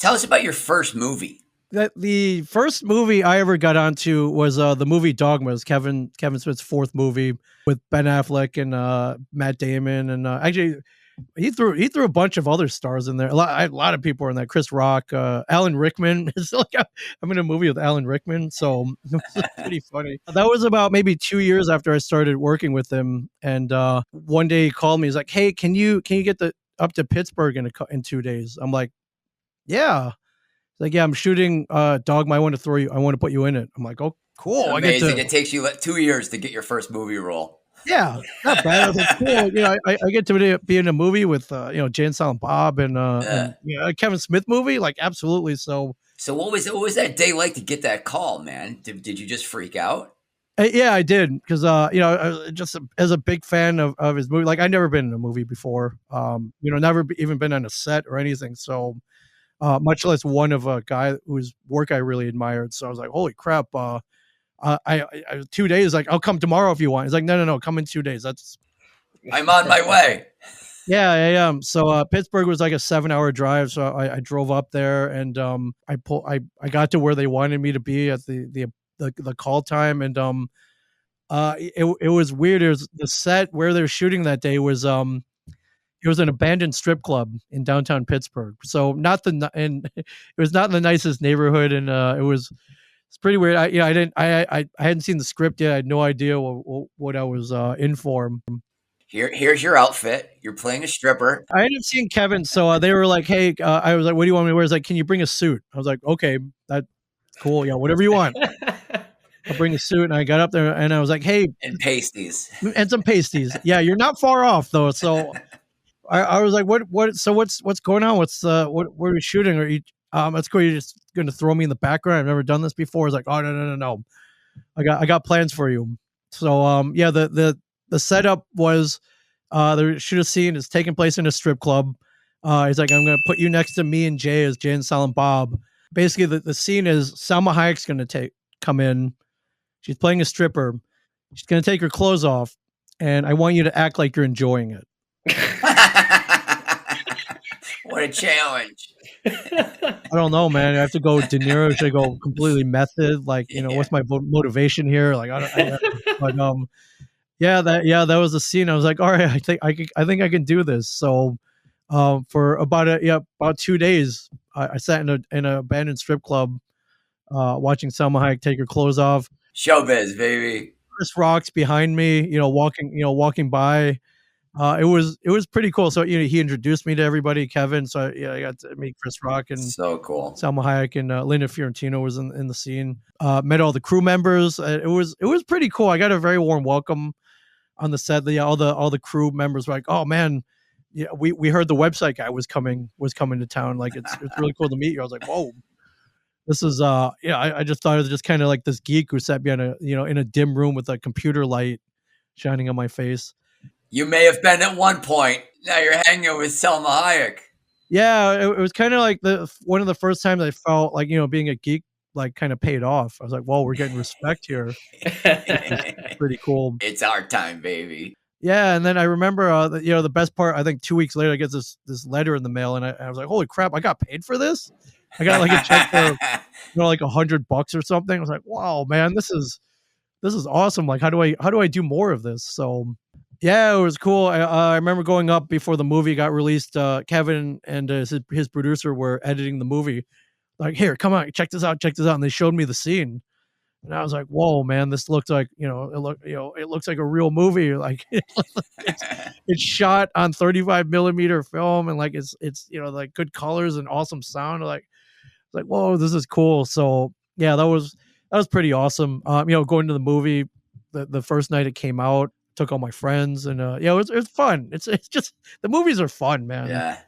Tell us about your first movie. The first movie I ever got onto was the movie Dogma. It's Kevin Smith's fourth movie with Ben Affleck and Matt Damon, and actually he threw a bunch of other stars in there. A lot of people are in that. Chris Rock, Alan Rickman. It's like I'm in a movie with Alan Rickman, so it's pretty funny. That was about maybe 2 years after I started working with him, and one day he called me. He's like, "Hey, can you get up to Pittsburgh in 2 days?" I'm like, "Yeah." Like, yeah, I'm shooting Dogma. I want to put you in it. I'm like, oh, cool. Amazing. It takes you 2 years to get your first movie role. Yeah, not bad. I was like, cool. I get to be in a movie with Jay and Silent Bob and a Kevin Smith movie. Like, absolutely. So what was that day like to get that call, man? Did you just freak out? Yeah, I did because just as a big fan of his movie. Like, I'd never been in a movie before. Never even been on a set or anything. So. Much less one of a guy whose work I really admired. So I was like, holy crap. I 2 days, like, I'll come tomorrow if you want. He's like, no, come in 2 days. I'm on my way. Yeah. So Pittsburgh was like a 7-hour drive. So I drove up there and I got to where they wanted me to be at the call time. And it was weird. It was the set where they were shooting that day was it was an abandoned strip club in downtown Pittsburgh. So it was not in the nicest neighborhood, and it's pretty weird. I hadn't seen the script yet. I had no idea what I was in for. Here's your outfit. You're playing a stripper. I hadn't seen Kevin, so they were like, "Hey," I was like, "What do you want me to wear?" He's like, "Can you bring a suit?" I was like, "Okay, that's cool. Yeah, whatever you want." I'll bring a suit, and I got up there, and I was like, "Hey," and pasties, and some pasties. Yeah, you're not far off though. So. I was like, what? So what's going on? What are we shooting? Are you? That's cool. You're just going to throw me in the background. I've never done this before. It's like, oh no. I got plans for you. So yeah, the setup was the shoot a scene is taking place in a strip club. He's like, I'm going to put you next to me and Jay as Jay and Silent Bob. Basically, the scene is Salma Hayek's going to come in. She's playing a stripper. She's going to take her clothes off, and I want you to act like you're enjoying it. What a challenge. I don't know, man. I have to go De Niro. Should I go completely method? Like, what's my motivation here? Like, that was the scene. I was like, all right, I think I can do this. So, for about 2 days, I sat in an abandoned strip club, watching Salma Hayek take her clothes off. Showbiz, baby. Chris Rock's behind me, walking by. It was pretty cool. So he introduced me to everybody, Kevin. So I got to meet Chris Rock and so cool. Salma Hayek and Linda Fiorentino was in the scene. Met all the crew members. It was pretty cool. I got a very warm welcome on the set. All the crew members were like, "Oh man, yeah, we heard the website guy was coming to town. Like it's really cool to meet you." I was like, "Whoa." This is I just thought it was just kind of like this geek who sat behind in a dim room with a computer light shining on my face. You may have been at one point. Now you're hanging with Salma Hayek. Yeah, it was kind of like one of the first times I felt like, being a geek, like, kind of paid off. I was like, whoa, we're getting respect here. Pretty cool. It's our time, baby. Yeah, and then I remember, the best part, I think 2 weeks later, I get this letter in the mail, and I was like, holy crap, I got paid for this? I got like a check for, like $100 or something. I was like, wow, man, this is awesome. Like, how do I do more of this? So... yeah, it was cool. I remember going up before the movie got released. Kevin and his producer were editing the movie. Like, here, come on, check this out. And they showed me the scene, and I was like, "Whoa, man! This looks like it looks like a real movie. Like, it's shot on 35 millimeter film, and like it's like good colors and awesome sound. Like, whoa, this is cool." So yeah, that was pretty awesome. Going to the movie the first night it came out. Took all my friends and it was fun. It's just the movies are fun, man. Yeah.